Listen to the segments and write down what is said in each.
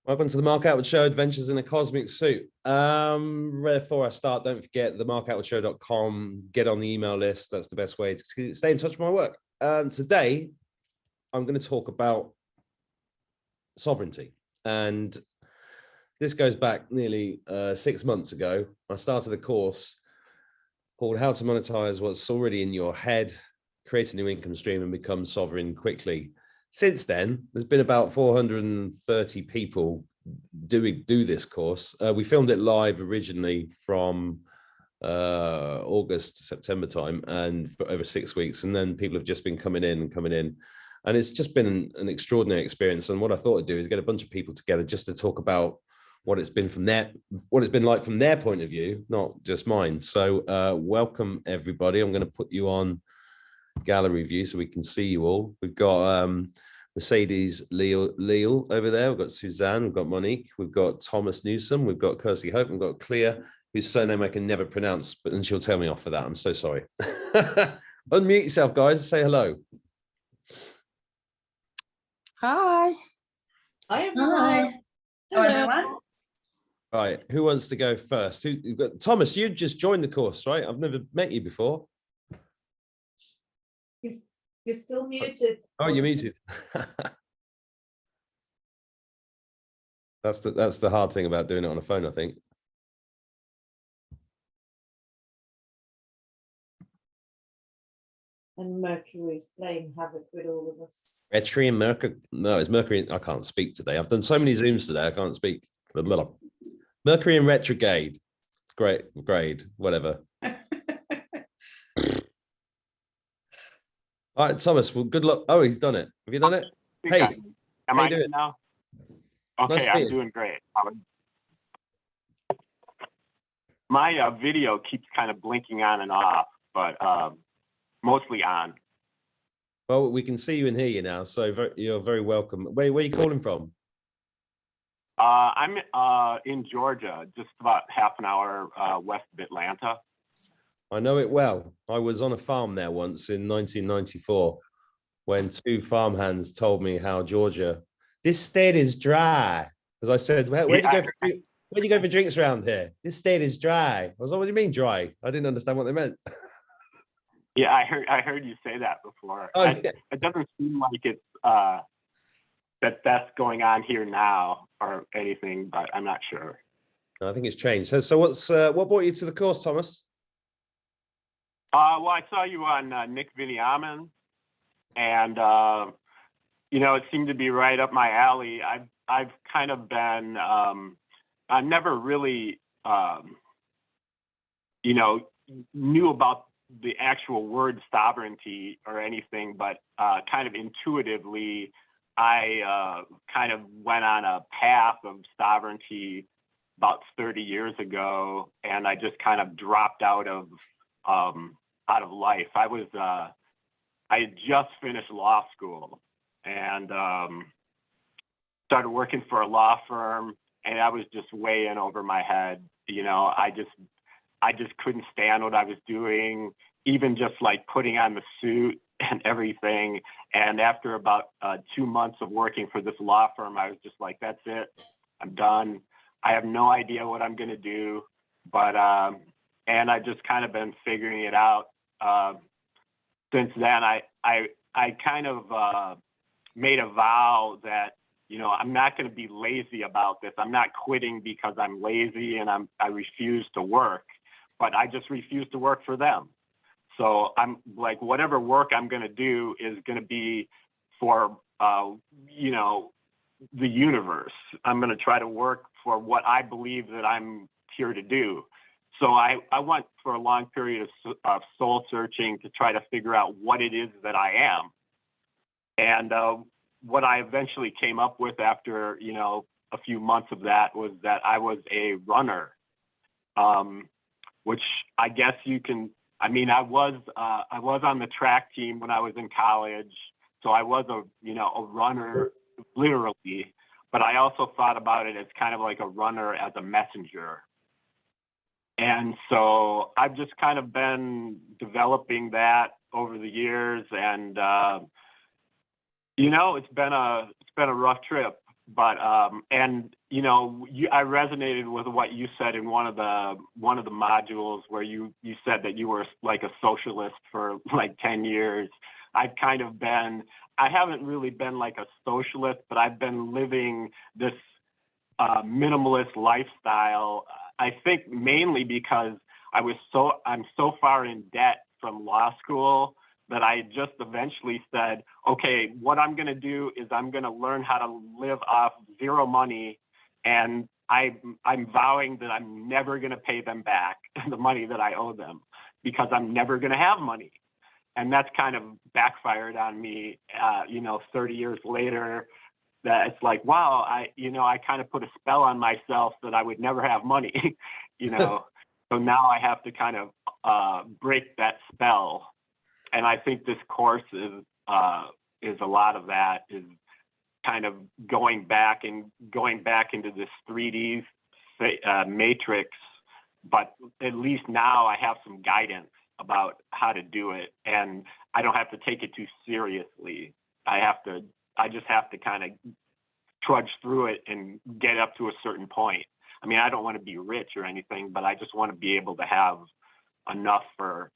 Welcome to the Mark Attwood Show, Adventures in a Cosmic Suit. Before I start, don't forget the markattwoodshow.com. Get on the email list. That's the best way to stay in touch with my work. Today, I'm going to talk about sovereignty. And this goes back nearly 6 months ago. I started a course called How to Monetize What's Already in Your Head, Create a New Income Stream and Become Sovereign Quickly. Since then, there's been about 430 people do this course. We filmed it live originally from August, September time, and for over 6 weeks. And then people have just been coming in. And it's just been an extraordinary experience. And what I thought I'd do is get a bunch of people together just to talk about what it's been like from their point of view, not just mine. So welcome everybody. I'm going to put you on gallery view so we can see you all. We've got Mercedes Leal over there. We've got Suzanne, we've got Monique, we've got Thomas Newsom, we've got Kirsty Hope, we've got Clea, whose surname I can never pronounce, but then she'll tell me off for that. I'm so sorry. Unmute yourself, guys. Say hello. Hi. Hi, everyone. Hello, everyone. Right, who wants to go first? Thomas, you just joined the course, right? I've never met you before. You're still muted. Oh, you're muted. That's the hard thing about doing it on a phone, I think. And Mercury is playing havoc with all of us. Mercury and Mercury. No, it's Mercury. I can't speak today. I've done so many Zooms today. I can't speak. Mercury in retrograde. Grade, whatever. All right, Thomas. Well, good luck. Oh, he's done it. Have you done it? Hey, am I doing now? Okay, nice I'm doing great. My video keeps kind of blinking on and off, but mostly on. Well, we can see you and hear you now, so you're very welcome. Where are you calling from? I'm in Georgia, just about half an hour west of Atlanta. I know it well. I was on a farm there once in 1994 when two farmhands told me how Georgia, this state is dry. Because I said, where'd you go for drinks around here? This state is dry. I was like, what do you mean dry? I didn't understand what they meant. Yeah, I heard you say that before. Oh, yeah. It doesn't seem like it's that's going on here now or anything, but I'm not sure. No, I think it's changed. So what brought you to the course, Thomas? Well, I saw you on Nick Viniaman, and it seemed to be right up my alley. I've kind of been I never really knew about the actual word sovereignty or anything, but kind of intuitively, I kind of went on a path of sovereignty about 30 years ago, and I just kind of dropped out of life. I had just finished law school and started working for a law firm, and I was just way in over my head. I just couldn't stand what I was doing, even just like putting on the suit and everything. And after about 2 months of working for this law firm, I was just like, that's it, I'm done. I have no idea what I'm going to do, but and I just kind of been figuring it out. Since then, I kind of made a vow that, I'm not going to be lazy about this. I'm not quitting because I'm lazy and I refuse to work, but I just refuse to work for them. So I'm like, whatever work I'm going to do is going to be for, the universe. I'm going to try to work for what I believe that I'm here to do. So I went for a long period of soul searching to try to figure out what it is that I am. And what I eventually came up with after, a few months of that was that I was a runner, which I guess I was on the track team when I was in college. So I was a runner, literally, but I also thought about it as kind of like a runner as a messenger. And so I've just kind of been developing that over the years, and it's been a rough trip. But and I resonated with what you said in one of the modules where you said that you were like a socialist for like 10 years. I haven't really been like a socialist, but I've been living this minimalist lifestyle. I think mainly because I'm so far in debt from law school that I just eventually said, okay, what I'm going to do is I'm going to learn how to live off zero money, and I'm vowing that I'm never going to pay them back the money that I owe them, because I'm never going to have money. And that's kind of backfired on me, 30 years later. That it's like, wow, I kind of put a spell on myself that I would never have money, So now I have to kind of break that spell. And I think this course is a lot of that, is kind of going back into this 3D matrix. But at least now I have some guidance about how to do it, and I don't have to take it too seriously. I just have to kind of trudge through it and get up to a certain point. I mean, I don't want to be rich or anything, but I just want to be able to have enough for,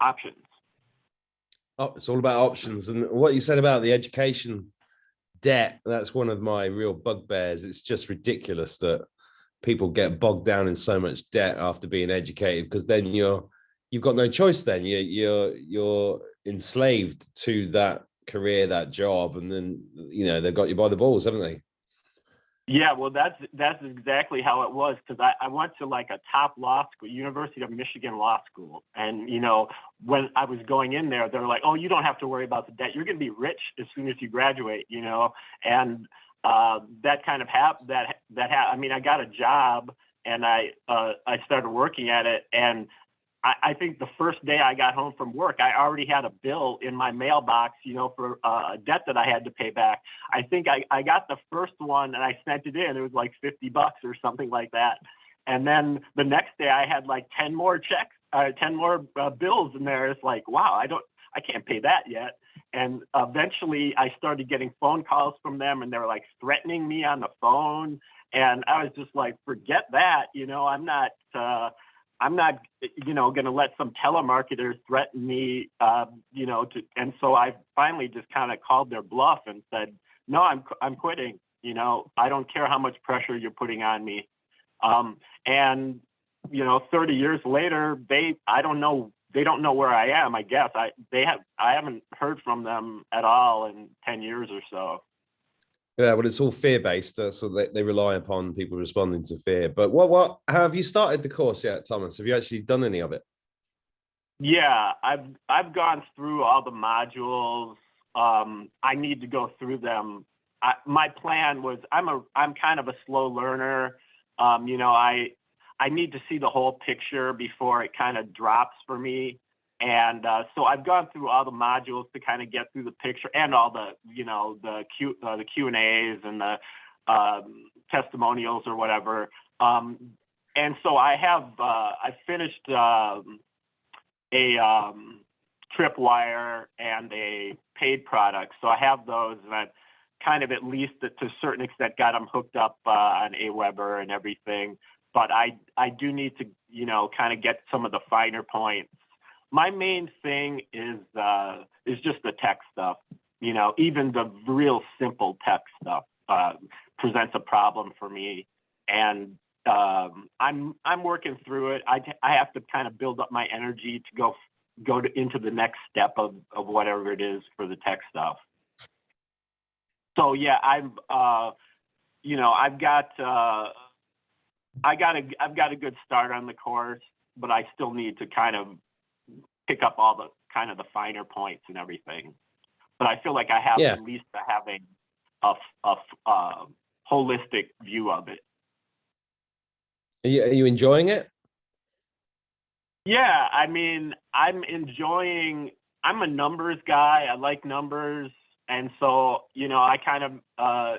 options. Oh, it's all about options. And what you said about the education debt, that's one of my real bugbears. It's just ridiculous that people get bogged down in so much debt after being educated, because then you've got no choice. Then you're enslaved to that career, that job, and then they've got you by the balls, haven't they? Yeah, well, that's exactly how it was, because I went to like a top law school, University of Michigan Law School, and when I was going in there, they're like, "Oh, you don't have to worry about the debt. You're going to be rich as soon as you graduate," and that kind of happened. I mean, I got a job and I started working at it, and I think the first day I got home from work, I already had a bill in my mailbox, for a debt that I had to pay back. I think I got the first one and I sent it in. It was like $50 or something like that. And then the next day I had like 10 more checks, 10 more bills in there. It's like, wow, I can't pay that yet. And eventually I started getting phone calls from them, and they were like threatening me on the phone. And I was just like, forget that. I'm not, going to let some telemarketers threaten me, and so I finally just kind of called their bluff and said, no, I'm quitting. I don't care how much pressure you're putting on me. And 30 years later, they don't know where I am. I guess I haven't heard from them at all in 10 years or so. Yeah, well, it's all fear-based, so they rely upon people responding to fear. But what have you started the course yet, Thomas? Have you actually done any of it? Yeah, I've gone through all the modules. I need to go through them. My plan was, I'm kind of a slow learner. I need to see the whole picture before it kind of drops for me. And so I've gone through all the modules to kind of get through the picture, and all the the Q&As and the testimonials or whatever. And so I finished a tripwire and a paid product. So I have those, and I've kind of, at least to a certain extent, got them hooked up on Aweber and everything. But I do need to kind of get some of the finer points. My main thing is just the tech stuff. Even the real simple tech stuff presents a problem for me, and I'm working through it. I have to kind of build up my energy to go into the next step of whatever it is for the tech stuff. So yeah, I've got a good start on the course, but I still need to kind of pick up all the kind of the finer points and everything. But I feel like I have at least having a holistic view of it. Are you enjoying it? Yeah, I mean, I'm a numbers guy. I like numbers. And so, I kind of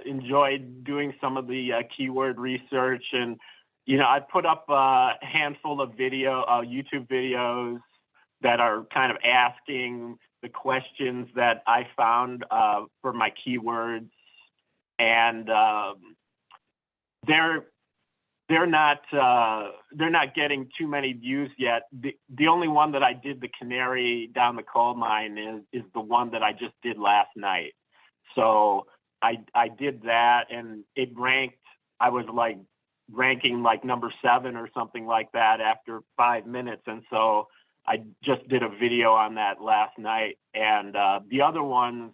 enjoyed doing some of the keyword research. And, I put up a handful of YouTube videos that are kind of asking the questions that I found for my keywords, and they're not getting too many views yet. The only one that I did, the canary down the coal mine, is the one that I just did last night. So I did that, and it ranked. I was like ranking like number 7 or something like that after 5 minutes, and so I just did a video on that last night. And the other ones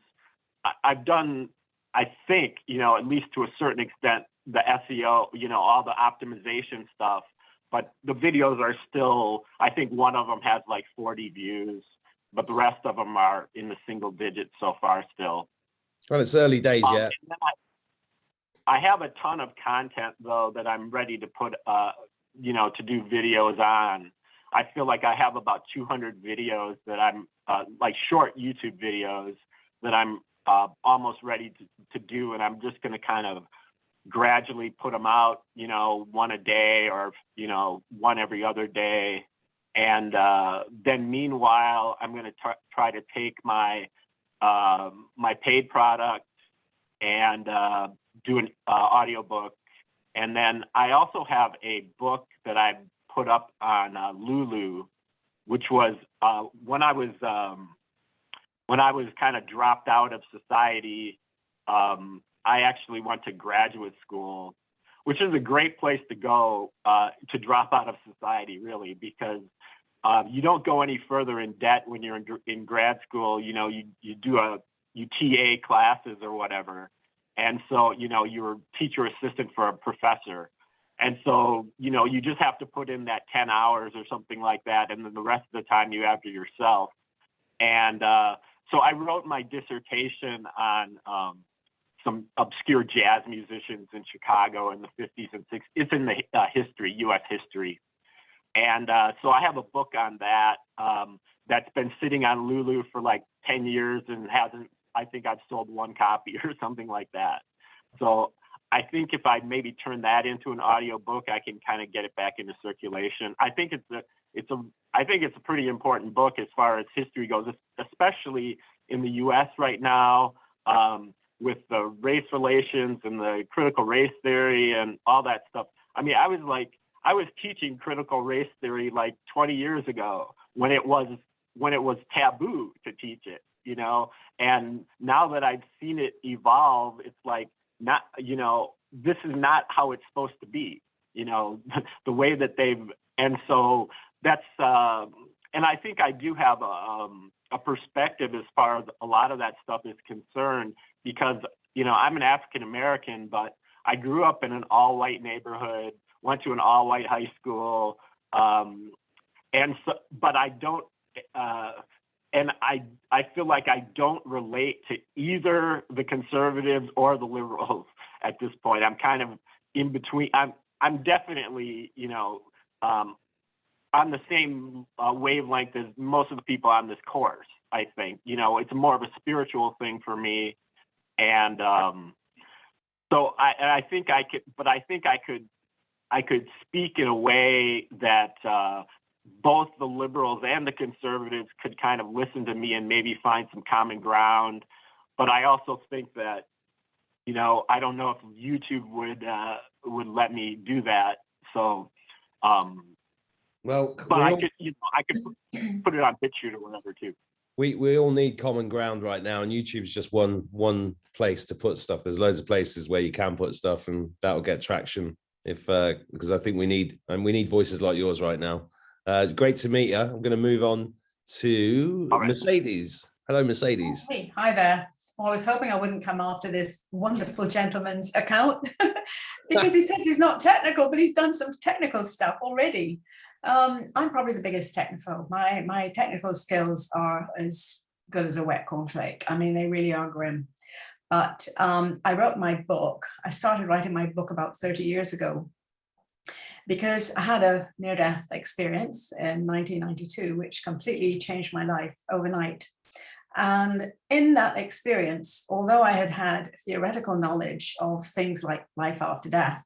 I've done, I think, at least to a certain extent, the SEO, all the optimization stuff, but the videos are still, I think one of them has like 40 views, but the rest of them are in the single digits so far still. Well, it's early days yet. I have a ton of content though that I'm ready to put, to do videos on. I feel like I have about 200 videos that I'm like short YouTube videos that I'm almost ready to do, and I'm just going to kind of gradually put them out, one a day or, one every other day. And then meanwhile, I'm going to try to take my my paid product and do an audiobook. And then I also have a book that I put up on Lulu, which was when I was kind of dropped out of society. I actually went to graduate school, which is a great place to go to drop out of society, really, because you don't go any further in debt when you're in grad school. You TA classes or whatever, and so you're a teacher assistant for a professor, and so you just have to put in that 10 hours or something like that, and then the rest of the time you have to yourself. And so I wrote my dissertation on some obscure jazz musicians in Chicago in the 50s and 60s. It's in the U.S. history. And so I have a book on that that's been sitting on Lulu for like 10 years and I think I've sold 1 copy or something like that. So I think if I maybe turn that into an audio book, I can kind of get it back into circulation. I think it's a pretty important book as far as history goes, especially in the U.S. right now. With the race relations and the critical race theory and all that stuff. I mean, I was teaching critical race theory like 20 years ago when it was taboo to teach it, and now that I've seen it evolve, it's like, not, this is not how it's supposed to be, the way that and so that's, and I think I do have a perspective as far as a lot of that stuff is concerned, because, I'm an African American, but I grew up in an all-white neighborhood, went to an all-white high school, and so, but I don't, and I feel like I don't relate to either the conservatives or the liberals at this point. I'm kind of in between. I'm definitely, on the same wavelength as most of the people on this course. I think, it's more of a spiritual thing for me. And so I think I could speak in a way that both the liberals and the conservatives could kind of listen to me and maybe find some common ground. But I also think that, I don't know if YouTube would let me do that. So, well, but I could put it on BitChute or whatever too. We all need common ground right now, and YouTube's just one place to put stuff. There's loads of places where you can put stuff, and that'll get traction because I think we need voices like yours right now. Great to meet you. I'm going to move on to Mercedes. Hello, Mercedes. Hey, hi there. Well, I was hoping I wouldn't come after this wonderful gentleman's account because he says he's not technical, but he's done some technical stuff already. I'm probably the biggest technical. My technical skills are as good as a wet cornflake. I mean, they really are grim. But I wrote my book. I started writing my book about 30 years ago because I had a near-death experience in 1992, which completely changed my life overnight. And in that experience, although I had had theoretical knowledge of things like life after death,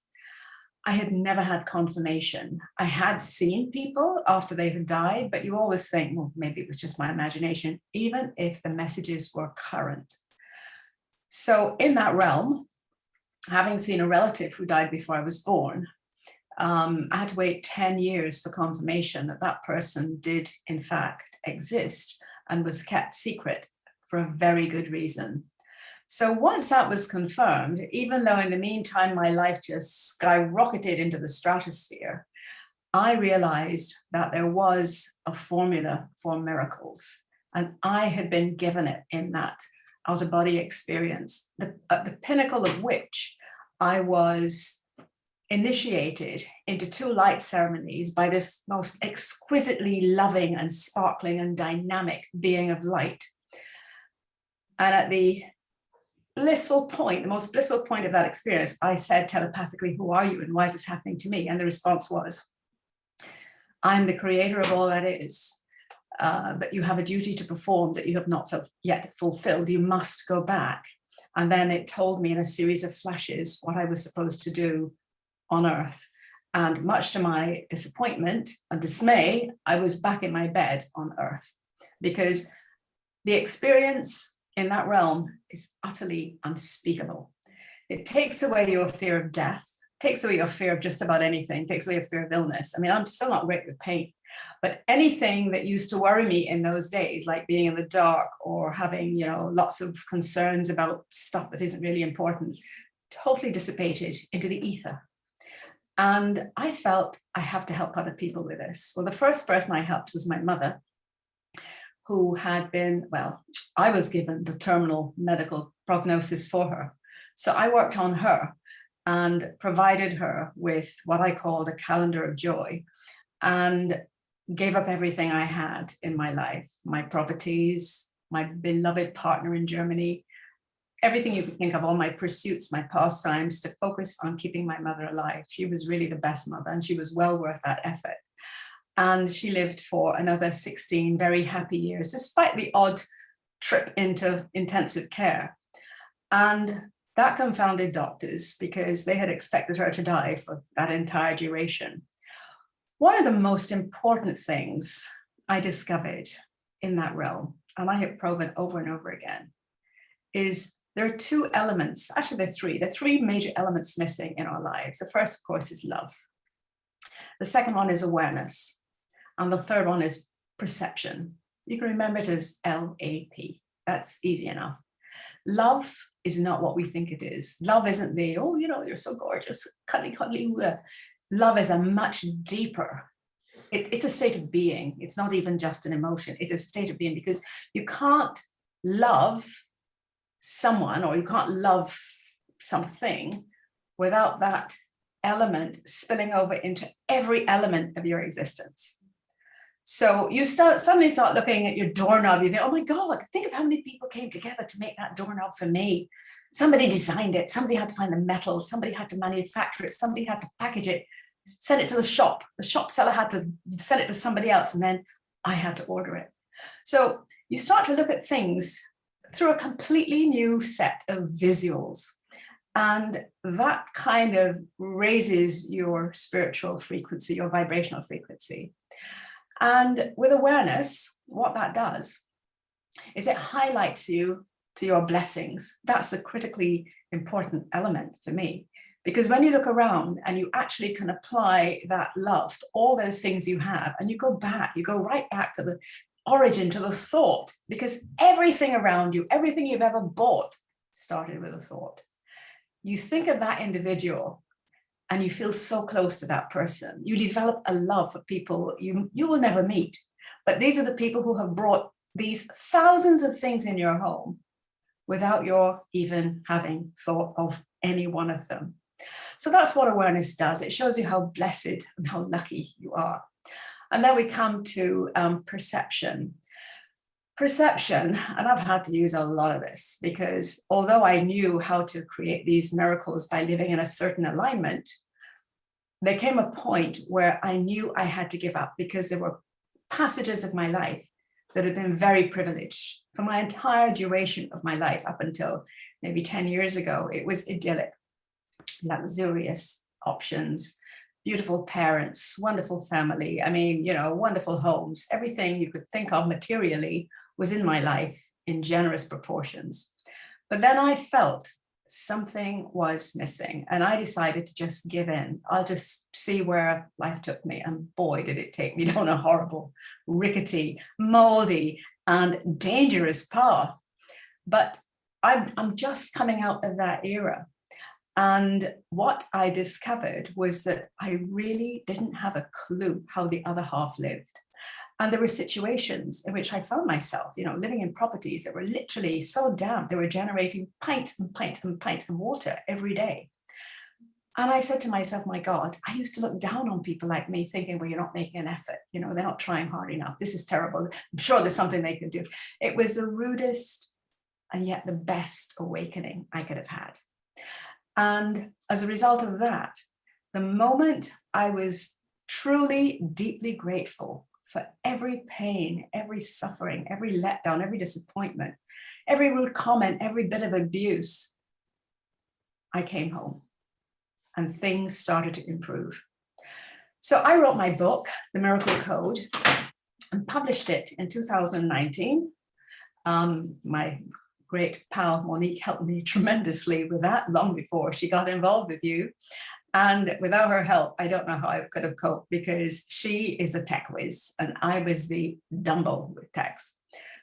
I had never had confirmation. I had seen people after they had died, but you always think, well, maybe it was just my imagination, even if the messages were current. So in that realm, having seen a relative who died before I was born, I had to wait 10 years for confirmation that that person did in fact exist and was kept secret for a very good reason. So once that was confirmed, even though in the meantime my life just skyrocketed into the stratosphere, I realized that there was a formula for miracles, and I had been given it in that out-of-body experience, at the pinnacle of which I was initiated into 2 light ceremonies by this most exquisitely loving and sparkling and dynamic being of light. And at the blissful point, the most blissful point of that experience, I said telepathically, "Who are you and why is this happening to me?" And the response was, "I'm the creator of all that is, but you have a duty to perform that you have not yet fulfilled. You must go back." And then it told me in a series of flashes what I was supposed to do on Earth. And much to my disappointment and dismay, I was back in my bed on Earth, because the experience in that realm is utterly unspeakable. It takes away your fear of death, takes away your fear of just about anything, takes away your fear of illness. I mean, I'm still not great with pain, but anything that used to worry me in those days, like being in the dark or having, lots of concerns about stuff that isn't really important, totally dissipated into the ether. And I felt I have to help other people with this. Well, the first person I helped was my mother, who had been, I was given the terminal medical prognosis for her. So I worked on her and provided her with what I called a calendar of joy, and gave up everything I had in my life, my properties, my beloved partner in Germany, everything you could think of, all my pursuits, my pastimes, to focus on keeping my mother alive. She was really the best mother, and she was well worth that effort. And she lived for another 16 very happy years, despite the odd trip into intensive care. And that confounded doctors, because they had expected her to die for that entire duration. One of the most important things I discovered in that realm, and I have proven over and over again, is there are 2 elements, actually there are 3 major elements missing in our lives. The first, of course, is love. The second one is awareness. And the third one is perception. You can remember it as LAP. That's easy enough. Love is not what we think it is. Love isn't the, oh, you're so gorgeous, cuddly, cuddly. Love is a much deeper, it's a state of being. It's not even just an emotion. It's a state of being, because you can't love someone, or you can't love something without that element spilling over into every element of your existence. So you suddenly start looking at your doorknob, you think, oh my God, think of how many people came together to make that doorknob for me. Somebody designed it, somebody had to find the metals, somebody had to manufacture it, somebody had to package it, send it to the shop seller had to send it to somebody else, and then I had to order it. So you start to look at things through a completely new set of visuals. And that kind of raises your spiritual frequency, your vibrational frequency. And with awareness, what that does is it highlights you to your blessings. That's the critically important element for me. Because when you look around and you actually can apply that love to all those things you have, and you go right back to the origin, to the thought, because everything around you, everything you've ever bought started with a thought. You think of that individual and you feel so close to that person. You develop a love for people you will never meet. But these are the people who have brought these thousands of things in your home without your even having thought of any one of them. So that's what awareness does. It shows you how blessed and how lucky you are. And then we come to perception. Perception, and I've had to use a lot of this, because although I knew how to create these miracles by living in a certain alignment, there came a point where I knew I had to give up, because there were passages of my life that had been very privileged. For my entire duration of my life, up until maybe 10 years ago, it was idyllic, luxurious options, beautiful parents, wonderful family. I mean, you know, wonderful homes. Everything you could think of materially was in my life in generous proportions. But then I felt something was missing, and I decided to just give in. I'll just see where life took me. And boy, did it take me down a horrible, rickety, moldy, and dangerous path. But I'm just coming out of that era. And what I discovered was that I really didn't have a clue how the other half lived. And there were situations in which I found myself, you know, living in properties that were literally so damp, they were generating pints and pints and pints of water every day. And I said to myself, my God, I used to look down on people like me thinking, well, you're not making an effort. You know, they're not trying hard enough. This is terrible. I'm sure there's something they can do. It was the rudest and yet the best awakening I could have had. And as a result of that, the moment I was truly deeply grateful for every pain, every suffering, every letdown, every disappointment, every rude comment, every bit of abuse, I came home and things started to improve. So I wrote my book, The Miracle Code, and published it in 2019. My great pal Monique helped me tremendously with that long before she got involved with you. And without her help, I don't know how I could have coped, because she is a tech whiz and I was the Dumbo with techs.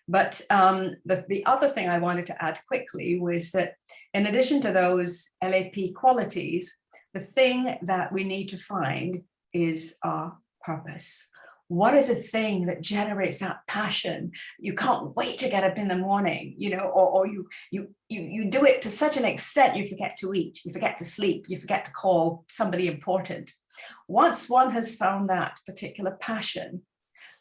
But the other thing I wanted to add quickly was that in addition to those LAP qualities, the thing that we need to find is our purpose. What is a thing that generates that passion? You can't wait to get up in the morning, you know, or you do it to such an extent you forget to eat, you forget to sleep, you forget to call somebody important. Once one has found that particular passion,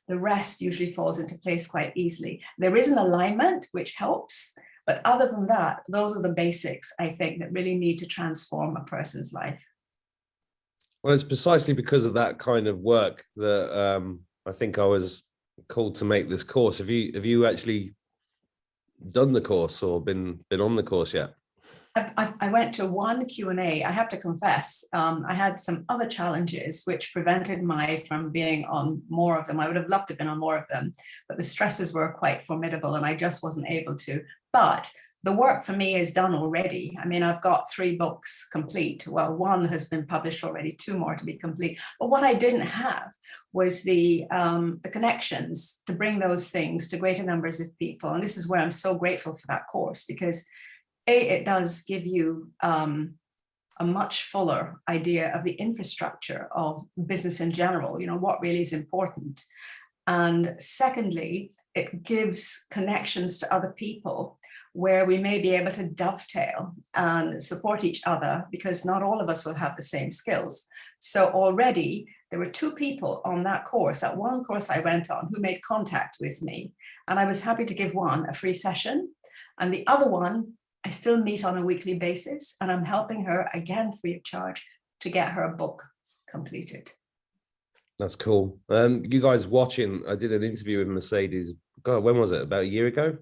the rest usually falls into place quite easily. There is an alignment which helps, but other than that, those are the basics, I think, that really need to transform a person's life. Well, it's precisely because of that kind of work that I think I was called to make this course. Have you actually done the course or been on the course yet? I went to one Q&A. I have to confess, I had some other challenges which prevented me from being on more of them. I would have loved to have been on more of them, but the stresses were quite formidable and I just wasn't able to. But the work for me is done already. I mean, I've got 3 books complete. Well, 1 has been published already, 2 more to be complete. But what I didn't have was the connections to bring those things to greater numbers of people. And this is where I'm so grateful for that course, because it does give you a much fuller idea of the infrastructure of business in general, you know, what really is important. And secondly, it gives connections to other people where we may be able to dovetail and support each other, because not all of us will have the same skills. So already there were 2 people on that course, that one course I went on, who made contact with me. And I was happy to give one a free session. And the other one, I still meet on a weekly basis, and I'm helping her, again, free of charge, to get her book completed. That's cool. You guys watching, I did an interview with Mercedes, God, when was it? About a year ago?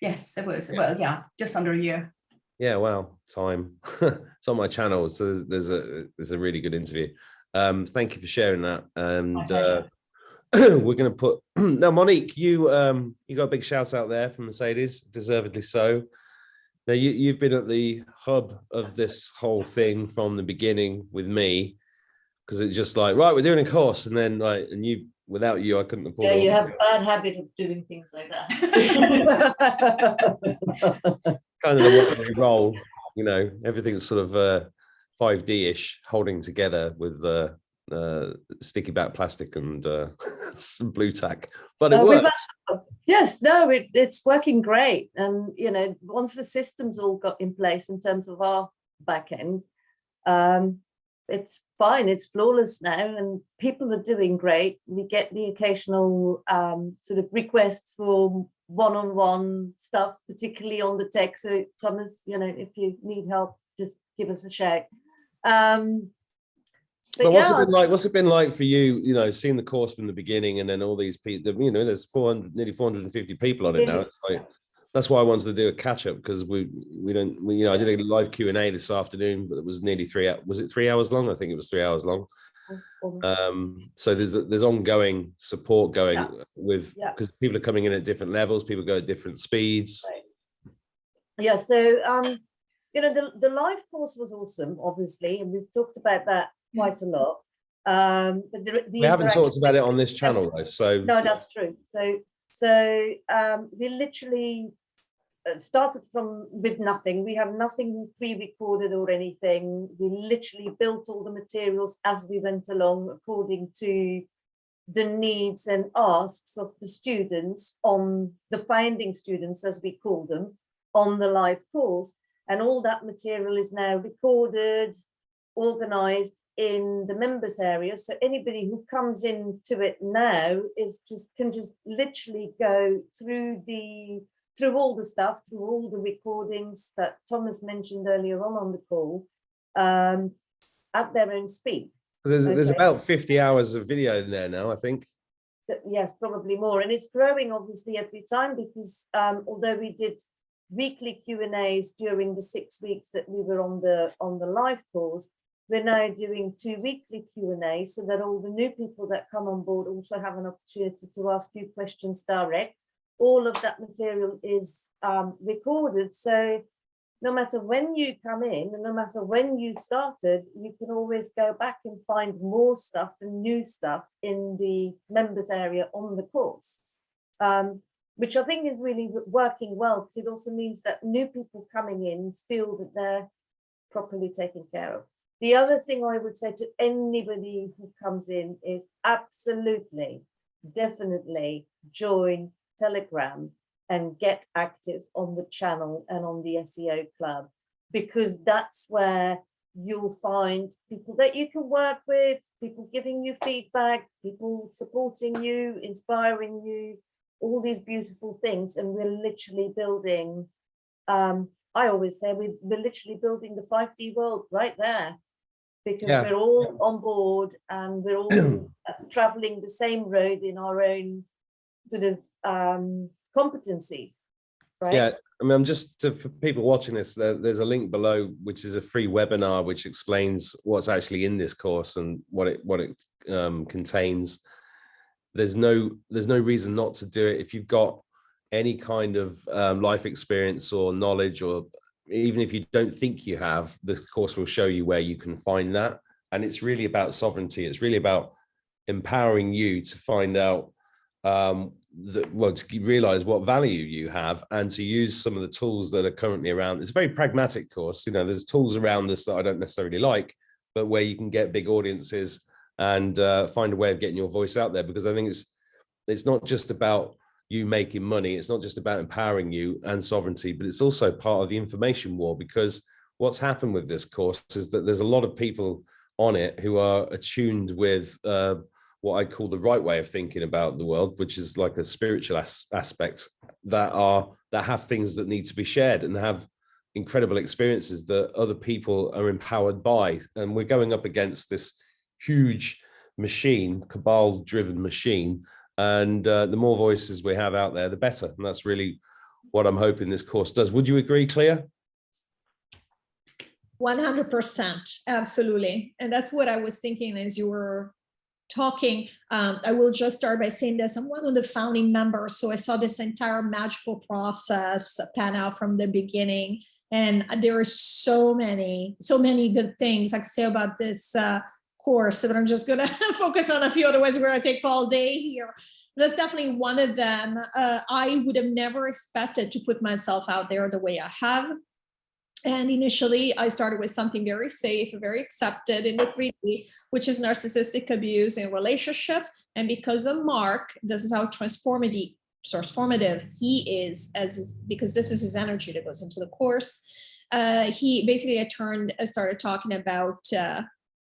Yes, it was. Yeah. Well, yeah, just under a year. Yeah, wow, time. It's on my channel, so there's a really good interview. Thank you for sharing that. And we're going to put now, Monique, you got a big shout out there from Mercedes, deservedly so. Now you've been at the hub of this whole thing from the beginning with me, because it's just like, right, we're doing a course, and then like, and you, without you, I couldn't have pulled it off. You have a bad habit of doing things like that. Kind of the way we roll, you know, everything's sort of 5D-ish, holding together with sticky back plastic and some blue tack, but it works. Yes, no, it's working great. And, you know, once the systems all got in place in terms of our back end, it's fine, it's flawless now, and people are doing great. We get the occasional sort of request for one-on-one stuff, particularly on the tech. So Thomas, you know, if you need help, just give us a shout. But what's it been like for you, you know, seeing the course from the beginning, and then all these people, you know, there's nearly 450 people on it now. It's like, that's why I wanted to do a catch up, because we I did a live Q&A this afternoon, but it was nearly 3 hours. Was it 3 hours long? I think it was 3 hours long. So there's ongoing support going with, because people are coming in at different levels, people go at different speeds. Yeah, so the live course was awesome, obviously, and we've talked about that quite a lot. But we haven't talked about it on this channel though, so no, that's true. So we literally started with nothing. We have nothing pre-recorded or anything. We literally built all the materials as we went along, according to the needs and asks of the students, on the finding students, as we call them, on the live course. And all that material is now recorded, organized in the members area. So anybody who comes into it now can just literally go through all the stuff, through all the recordings that Thomas mentioned earlier on the call, at their own speed. There's about 50 hours of video in there now, I think. Yes, probably more. And it's growing obviously every time, because although we did weekly Q&As during the 6 weeks that we were on the live course, we're now doing 2 weekly Q&As, so that all the new people that come on board also have an opportunity to ask you questions direct. All of that material is recorded, so no matter when you come in and no matter when you started, you can always go back and find more stuff and new stuff in the members area on the course, which I think is really working well, because it also means that new people coming in feel that they're properly taken care of. The other thing I would say to anybody who comes in is absolutely, definitely join Telegram and get active on the channel and on the SEO Club, because that's where you'll find people that you can work with, people giving you feedback, people supporting you, inspiring you, all these beautiful things. And we're literally building, I always say we're literally building the 5D world right there, because we're all on board and we're all traveling the same road in our own sort of competencies, right? Yeah, I mean, I'm just for people watching this, there's a link below, which is a free webinar which explains what's actually in this course and what it contains. There's no reason not to do it if you've got any kind of life experience or knowledge, or even if you don't think you have. The course will show you where you can find that. And it's really about sovereignty. It's really about empowering you to find out to realize what value you have, and to use some of the tools that are currently around. It's a very pragmatic course. There's tools around this that I don't necessarily like, but where you can get big audiences and find a way of getting your voice out there. Because I think it's not just about you making money. It's not just about empowering you and sovereignty, but it's also part of the information war. Because what's happened with this course is that there's a lot of people on it who are attuned with what I call the right way of thinking about the world, which is like a spiritual aspect, that have things that need to be shared and have incredible experiences that other people are empowered by. And we're going up against this huge machine, cabal-driven machine. And the more voices we have out there, the better. And that's really what I'm hoping this course does. Would you agree, Clea? 100%, absolutely. And that's what I was thinking as you were talking. I will just start by saying this. I'm one of the founding members, so I saw this entire magical process pan out from the beginning. And there are so many good things I could say about this course, but I'm just going to focus on a few. Otherwise, we're going to take all day here. That's definitely one of them. I would have never expected to put myself out there the way I have. And initially, I started with something very safe, very accepted in the 3D, which is narcissistic abuse in relationships. And because of Mark, this is how transformative he is, because this is his energy that goes into the course. He basically started talking about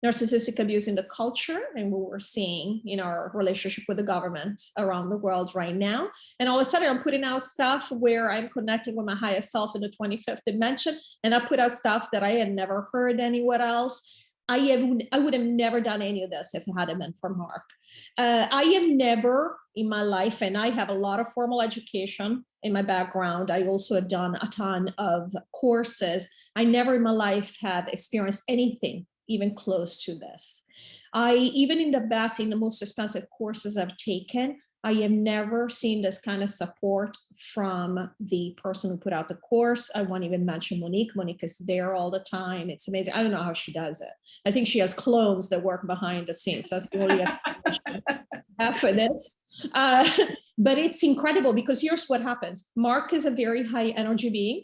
narcissistic abuse in the culture and what we're seeing in our relationship with the government around the world right now. And all of a sudden I'm putting out stuff where I'm connecting with my highest self in the 25th dimension. And I put out stuff that I had never heard anywhere else. I would have never done any of this if it hadn't been for Mark. I have never in my life, and I have a lot of formal education in my background. I also have done a ton of courses. I never in my life have experienced anything even close to this. Even in the most expensive courses I've taken, I have never seen this kind of support from the person who put out the course. I won't even mention Monique. Monique is there all the time. It's amazing. I don't know how she does it. I think she has clones that work behind the scenes. That's the only explanation I have for this. But it's incredible because here's what happens. Mark is a very high energy being.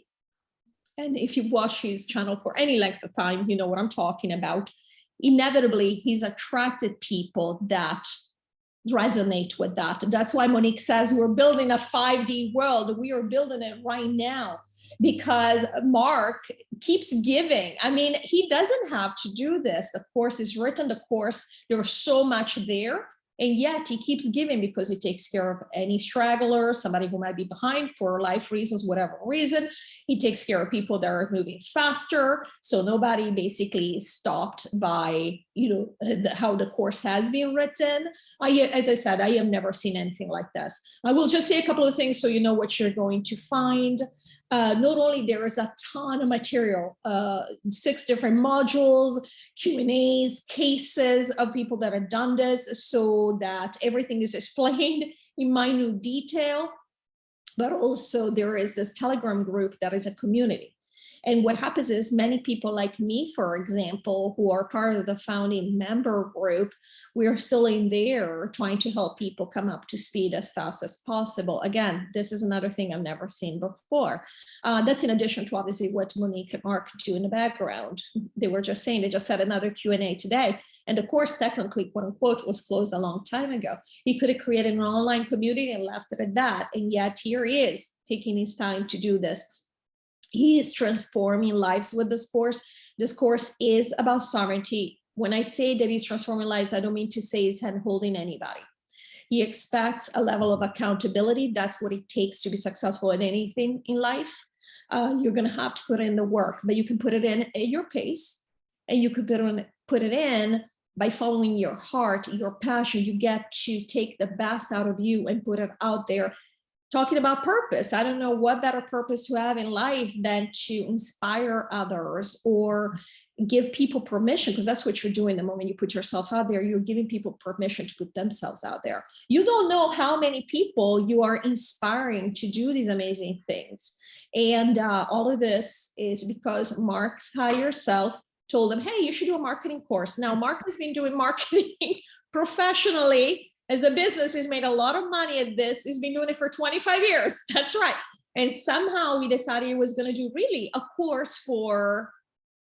And if you watch his channel for any length of time, you know what I'm talking about. Inevitably, he's attracted people that resonate with that. That's why Monique says we're building a 5D world. We are building it right now because Mark keeps giving. I mean, he doesn't have to do this. The course is written, the course, there's so much there. And yet he keeps giving because he takes care of any straggler, somebody who might be behind for life reasons, whatever reason. He takes care of people that are moving faster. So nobody basically is stopped by, how the course has been written. As I said, I have never seen anything like this. I will just say a couple of things so you know what you're going to find. Not only there is a ton of material, 6 different modules, Q&As, cases of people that have done this so that everything is explained in minute detail, but also there is this Telegram group that is a community. And what happens is many people like me, for example, who are part of the founding member group, we are still in there trying to help people come up to speed as fast as possible. Again, this is another thing I've never seen before. That's in addition to obviously what Monique and Mark do in the background. They were just saying, they just had another Q&A today. And the course technically, quote unquote, was closed a long time ago. He could have created an online community and left it at that. And yet here he is taking his time to do this. He is transforming lives with this course. This course is about sovereignty. When I say that he's transforming lives, I don't mean to say he's hand-holding anybody. He expects a level of accountability. That's what it takes to be successful in anything in life. You're going to have to put in the work, but you can put it in at your pace, and you could put it in by following your heart, your passion. You get to take the best out of you and put it out there. Talking about purpose, I don't know what better purpose to have in life than to inspire others or give people permission, because that's what you're doing the moment you put yourself out there. You're giving people permission to put themselves out there. You don't know how many people you are inspiring to do these amazing things. And all of this is because Mark's higher self told him, hey, you should do a marketing course. Now, Mark has been doing marketing professionally. As a business, he's made a lot of money at this. He's been doing it for 25 years. That's right. And somehow we decided he was going to do really a course for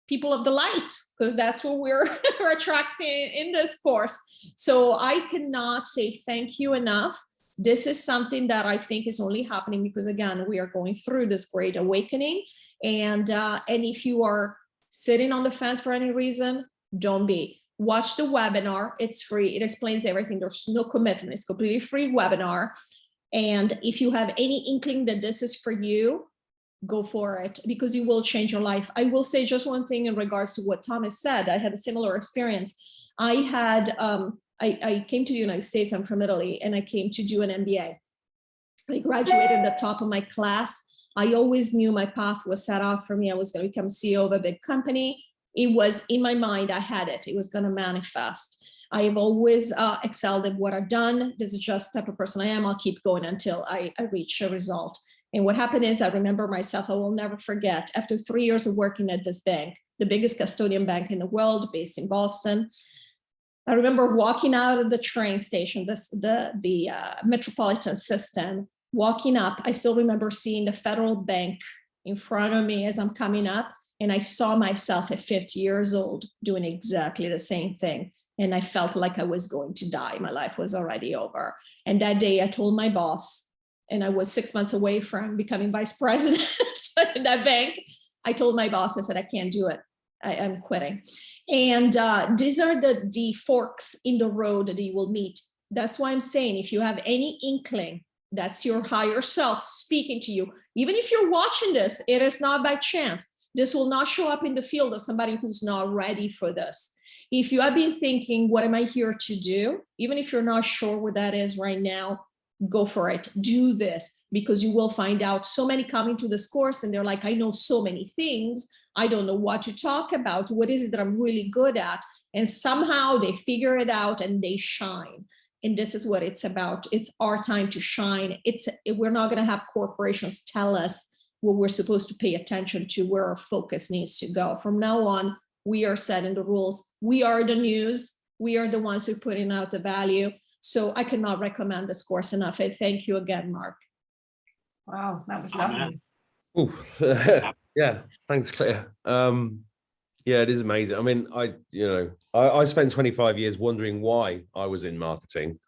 people of the light, because that's what we're attracting in this course. So I cannot say thank you enough. This is something that I think is only happening because, again, we are going through this great awakening. And if you are sitting on the fence for any reason, don't be. Watch the webinar. It's free. It explains everything. There's no commitment. It's completely free webinar. And if you have any inkling that this is for you, go for it, because you will change your life. I will say just one thing in regards to what Thomas said. I had a similar experience. I came to the United States. I'm from Italy, and I came to do an MBA. I graduated at the top of my class. I always knew my path was set out for me. I was going to become CEO of a big company. It was in my mind, I had it. It was going to manifest. I have always excelled at what I've done. This is just the type of person I am. I'll keep going until I reach a result. And what happened is I remember myself, I will never forget, after 3 years of working at this bank, the biggest custodian bank in the world, based in Boston, I remember walking out of the train station, the metropolitan system, walking up. I still remember seeing the federal bank in front of me as I'm coming up. And I saw myself at 50 years old doing exactly the same thing. And I felt like I was going to die. My life was already over. And that day I told my boss, and I was 6 months away from becoming vice president in that bank. I told my boss, I said, I can't do it. I'm quitting. And these are the forks in the road that you will meet. That's why I'm saying, if you have any inkling, that's your higher self speaking to you. Even if you're watching this, it is not by chance. This will not show up in the field of somebody who's not ready for this. If you have been thinking, what am I here to do? Even if you're not sure what that is right now, go for it. Do this, because you will find out. So many coming to this course and they're like, I know so many things. I don't know what to talk about. What is it that I'm really good at? And somehow they figure it out and they shine. And this is what it's about. It's our time to shine. We're not going to have corporations tell us what we're supposed to pay attention to, where our focus needs to go. From now on, we are setting the rules. We are the news. We are the ones who are putting out the value. So I cannot recommend this course enough. I thank you again, Mark. Wow, that was lovely. Yeah, thanks, Clea. Yeah, it is amazing. I mean, I spent 25 years wondering why I was in marketing,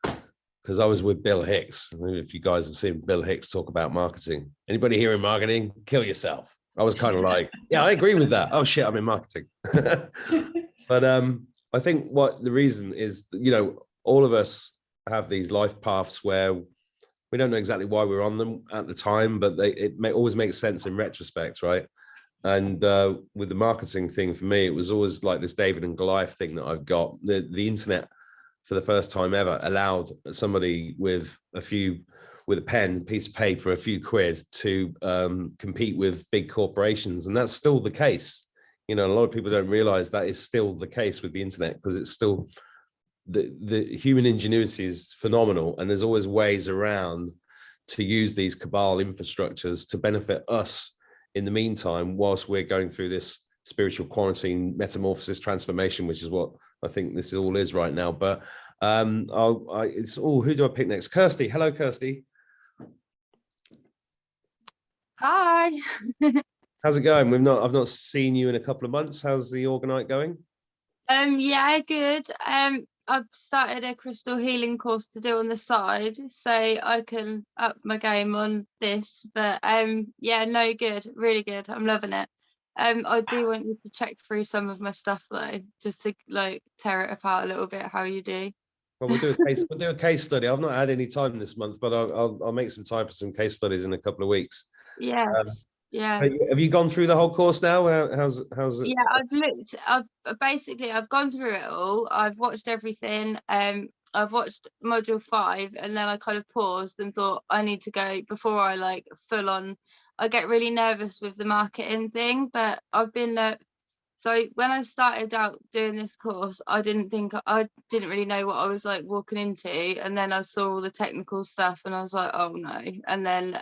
because I was with Bill Hicks. If you guys have seen Bill Hicks talk about marketing, anybody here in marketing, kill yourself. I was kind of like, yeah, I agree with that. Oh shit, I'm in marketing. But I think what the reason is, all of us have these life paths where we don't know exactly why we're on them at the time, but it always makes sense in retrospect, right? And with the marketing thing, for me, it was always like this David and Goliath thing that I've got. The internet, for the first time ever, allowed somebody with a pen, piece of paper, a few quid to compete with big corporations. And that's still the case. A lot of people don't realize that is still the case with the internet, because it's still, the human ingenuity is phenomenal. And there's always ways around to use these cabal infrastructures to benefit us in the meantime, whilst we're going through this spiritual quarantine, metamorphosis, transformation, which is what I think this all is right now. But who do I pick next? Kirsty. Hello, Kirsty. Hi. How's it going? I've not seen you in a couple of months. How's the Orgonite going? Yeah, good. I've started a crystal healing course to do on the side, so I can up my game on this. But yeah, no, good, really good. I'm loving it. I do want you to check through some of my stuff though, just to tear it apart a little bit. How you do? Well, we'll do a case study. I've not had any time this month, but I'll make some time for some case studies in a couple of weeks. Yes. Yeah. Have you gone through the whole course now? How's it? Yeah, I've gone through it all. I've watched everything. I've watched module 5, and then I kind of paused and thought I need to go before I full on. I get really nervous with the marketing thing, but I've been so when I started out doing this course, I didn't really know what I was walking into, and then I saw all the technical stuff and I was like, oh no. And then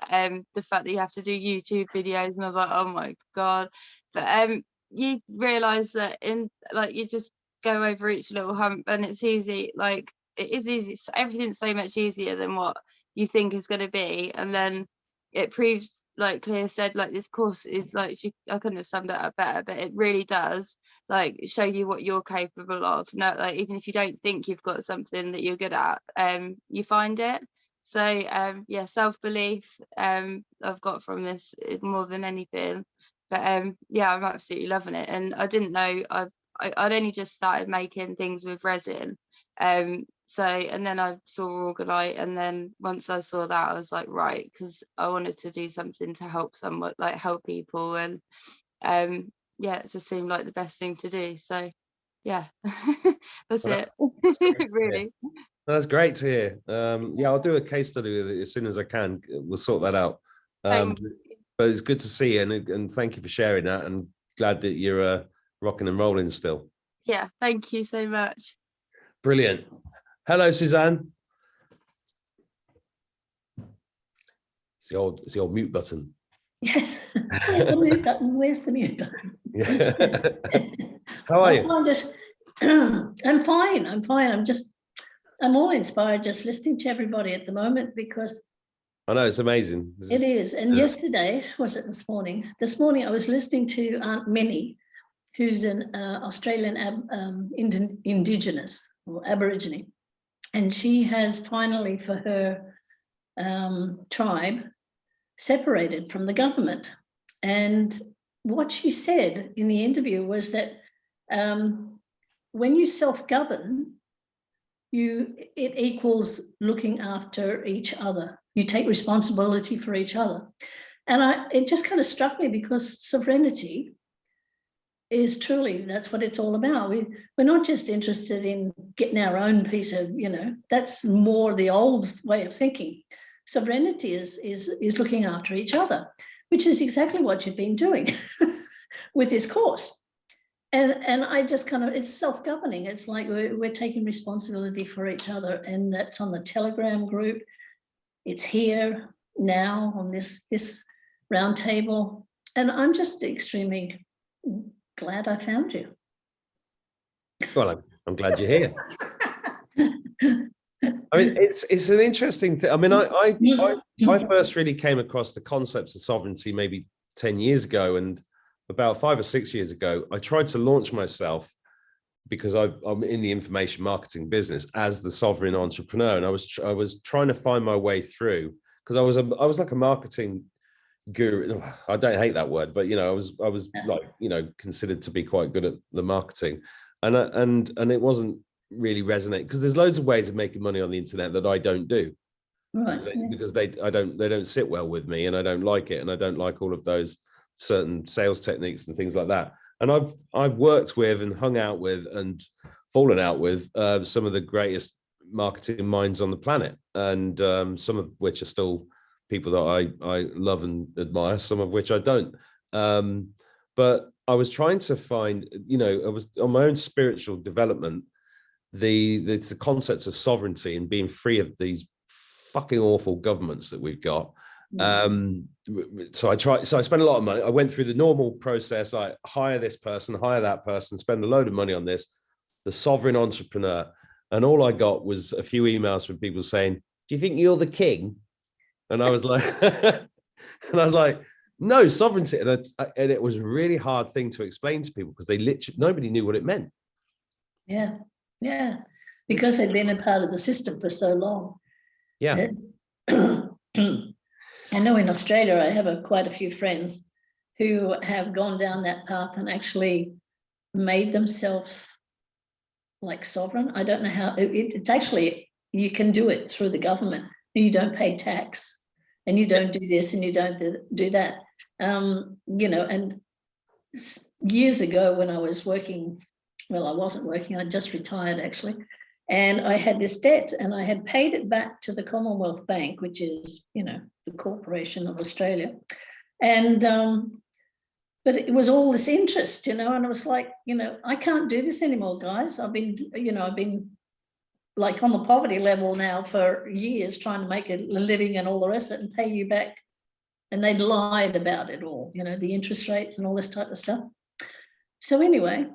the fact that you have to do YouTube videos, and I was like, oh my god. But you realize that you just go over each little hump, and it's easy. It is easy. Everything's so much easier than what you think is going to be, and then it proves, like Clea said, this course is I couldn't have summed it up better, but it really does show you what you're capable of. No, even if you don't think you've got something that you're good at, you find it. So yeah, self-belief I've got from this more than anything. But yeah, I'm absolutely loving it. And I didn't know, I'd only just started making things with resin. And then I saw Orgonite, and then once I saw that, I was like, right, because I wanted to do something to help help people, and yeah, it just seemed like the best thing to do. So yeah, that's it. Really. That's great to hear. Yeah, I'll do a case study with it as soon as I can. We'll sort that out. But it's good to see you, and thank you for sharing that, and glad that you're rocking and rolling still. Yeah, thank you so much. Brilliant. Hello, Suzanne. It's the old mute button. Yes. The mute button. Where's the mute button? Yeah. How are you? I'm fine. I'm all inspired just listening to everybody at the moment, because I know, it's amazing. It is. And yesterday, was it this morning? This morning I was listening to Aunt Minnie, who's an Australian Indigenous or Aborigine. And she has finally, for her tribe, separated from the government. And what she said in the interview was that when you self-govern, it equals looking after each other. You take responsibility for each other. And it just kind of struck me, because sovereignty is truly, that's what it's all about. We're not just interested in getting our own piece of, that's more the old way of thinking. Sovereignty is looking after each other, which is exactly what you've been doing with this course. And I just kind of, it's self-governing. It's like we're taking responsibility for each other, and that's on the Telegram group. It's here now on this round table, and I'm just extremely glad I found you. Well, I'm glad you're here. I mean, it's an interesting thing. I mean, I first really came across the concepts of sovereignty maybe 10 years ago, and about 5 or 6 years ago, I tried to launch myself, because I'm in the information marketing business, as the sovereign entrepreneur, and I was trying to find my way through, because I was like a marketing guru. I don't hate that word, but I was like considered to be quite good at the marketing, and it wasn't really resonating, because there's loads of ways of making money on the internet that I don't do, Right. because they don't sit well with me, and I don't like it, and I don't like all of those certain sales techniques and things like that. And I've worked with and hung out with and fallen out with some of the greatest marketing minds on the planet, and some of which are still people that I love and admire, some of which I don't. But I was trying to find, I was on my own spiritual development, the concepts of sovereignty and being free of these fucking awful governments that we've got. So I spent a lot of money. I went through the normal process. I hire this person, hire that person, spend a load of money on this, the sovereign entrepreneur. And all I got was a few emails from people saying, do you think you're the king? And I was like, no, sovereignty. And it was a really hard thing to explain to people, because nobody knew what it meant. Yeah. Because they'd been a part of the system for so long. Yeah. I know in Australia, I have quite a few friends who have gone down that path and actually made themselves like sovereign. I don't know how. It's actually, you can do it through the government. You don't pay tax, and you don't do this, and you don't do that. And years ago when I was working, well, I wasn't working, I just retired actually. And I had this debt, and I had paid it back to the Commonwealth Bank, which is, the Corporation of Australia. And, but it was all this interest, and I was like, I can't do this anymore, guys. I've been like on the poverty level now for years, trying to make a living and all the rest of it, and pay you back. And they'd lied about it all, the interest rates and all this type of stuff. So anyway,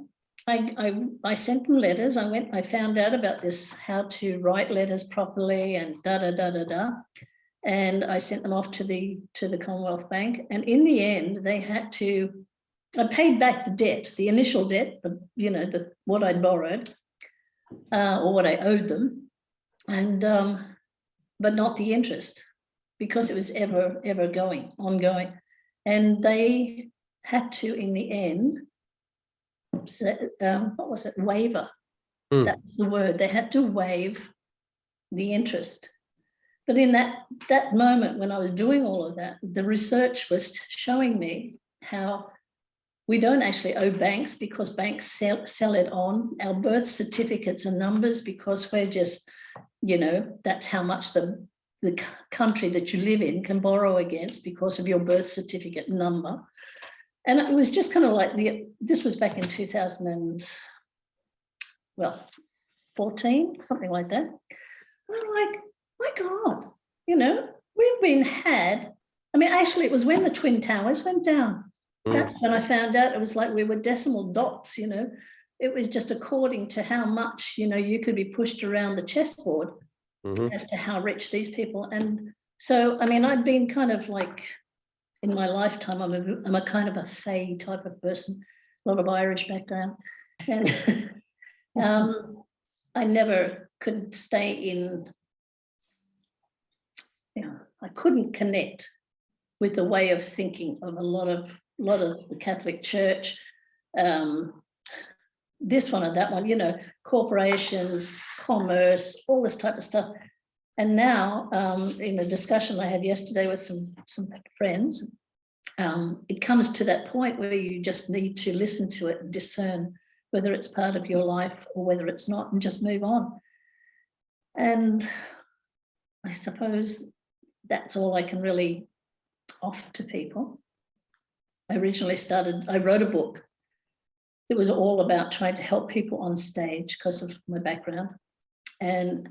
I sent them letters. I found out about this, how to write letters properly and da. And I sent them off to the Commonwealth Bank. And in the end, they had to, I paid back the debt, the initial debt, what I'd borrowed, or what I owed them, and but not the interest, because it was ever ongoing. And they had to, in the end, what was it? Waiver. That's the word. They had to waive the interest. But in that moment when I was doing all of that, the research was showing me how we don't actually owe banks, because banks sell it on our birth certificates and numbers, because we're just, that's how much the country that you live in can borrow against, because of your birth certificate number. And it was just kind of like this was back in 2014, something like that. And I'm like, my God, we've been had. I mean, actually, it was when the Twin Towers went down. That's when I found out it was like we were decimal dots, It was just according to how much, you could be pushed around the chessboard as to how rich these people. And so, I mean, I've been kind of like, in my lifetime, I'm a kind of a fae type of person, a lot of Irish background. And I never could stay in, I couldn't connect with the way of thinking of a lot of the Catholic Church, this one or that one, corporations, commerce, all this type of stuff. And now, in a discussion I had yesterday with some friends, it comes to that point where you just need to listen to it and discern whether it's part of your life or whether it's not, and just move on. And I suppose that's all I can really offer to people. I wrote a book. It was all about trying to help people on stage because of my background. And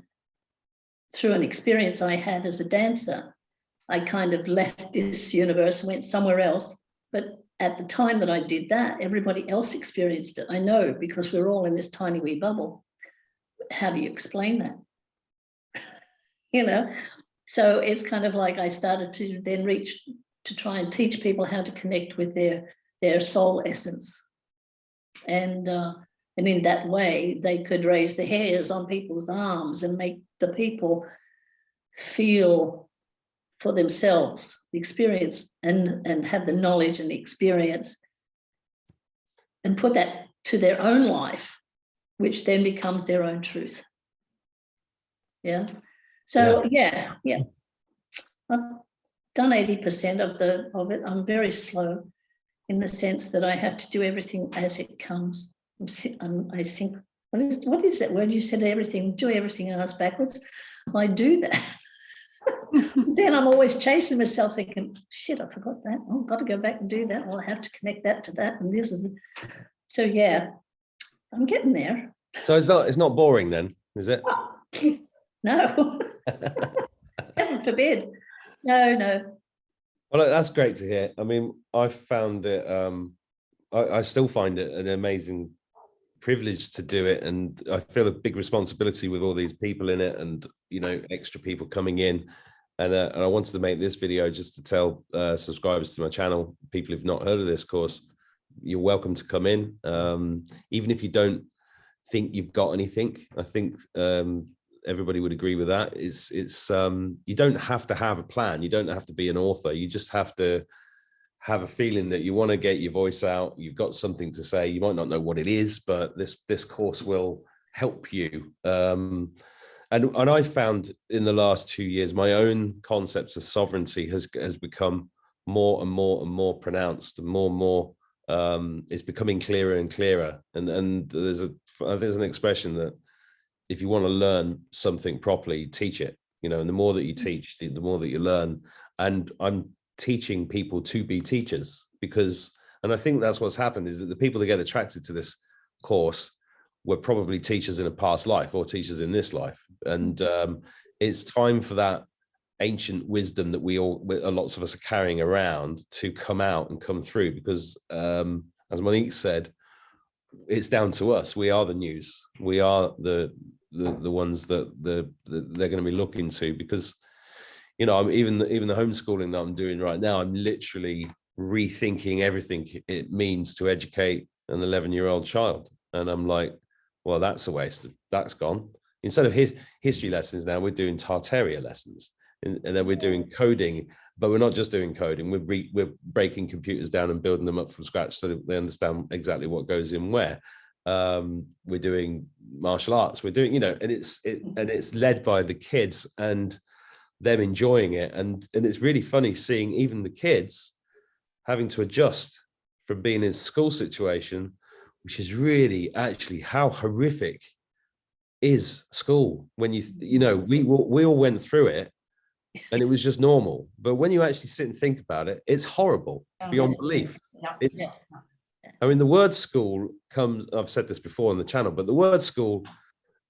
through an experience I had as a dancer, I kind of left this universe and went somewhere else. But at the time that I did that, everybody else experienced it. I know, because we're all in this tiny wee bubble. How do you explain that? You know, so it's kind of like I started to then reach to try and teach people how to connect with their soul essence. And in that way, they could raise the hairs on people's arms and make the people feel for themselves the experience and have the knowledge and the experience and put that to their own life, which then becomes their own truth. Yeah. So yeah. I've done 80% of it. I'm very slow in the sense that I have to do everything as it comes. I think, what is that word you said? Do everything ass backwards. I do that. Then I'm always chasing myself, thinking, shit, I forgot that. Oh, I've got to go back and do that. Well, I have to connect that to that, and this is. So yeah, I'm getting there. So it's not boring then, is it? No. Heaven forbid. No. Well, that's great to hear. I mean, I found it, I still find it an amazing privilege to do it. And I feel a big responsibility with all these people in it and, you know, extra people coming in. And I wanted to make this video just to tell subscribers to my channel, people who've not heard of this course, you're welcome to come in. Even if you don't think you've got anything, I think everybody would agree with that. It's you don't have to have a plan. You don't have to be an author. You just have to have a feeling that you want to get your voice out. You've got something to say. You might not know what it is, but this course will help you. And I found in the last 2 years, my own concepts of sovereignty has become more and more pronounced, and more it's becoming clearer and clearer. And there's an expression that if you want to learn something properly, teach it, you know, and the more that you teach, the more that you learn. And I'm teaching people to be teachers and I think that's what's happened, is that the people that get attracted to this course were probably teachers in a past life or teachers in this life. And it's time for that ancient wisdom that lots of us are carrying around to come out and come through, because as Monique said, it's down to us. We are the news. We are the ones that they're going to be looking to, because, you know, I'm even the homeschooling that I'm doing right now, I'm literally rethinking everything it means to educate an 11-year-old child. And I'm like, well, that's a waste. That's gone. Instead of history lessons, now we're doing Tartaria lessons, and then we're doing coding. But we're not just doing coding. We're breaking computers down and building them up from scratch so that they understand exactly what goes in where. We're doing martial arts. We're doing, you know, and it's led by the kids and them enjoying it. And it's really funny seeing even the kids having to adjust from being in a school situation, which is really actually how horrific is school. When you know, we all went through it. And it was just normal. But when you actually sit and think about it, it's horrible beyond belief. I mean, the word school comes, I've said this before on the channel, but the word school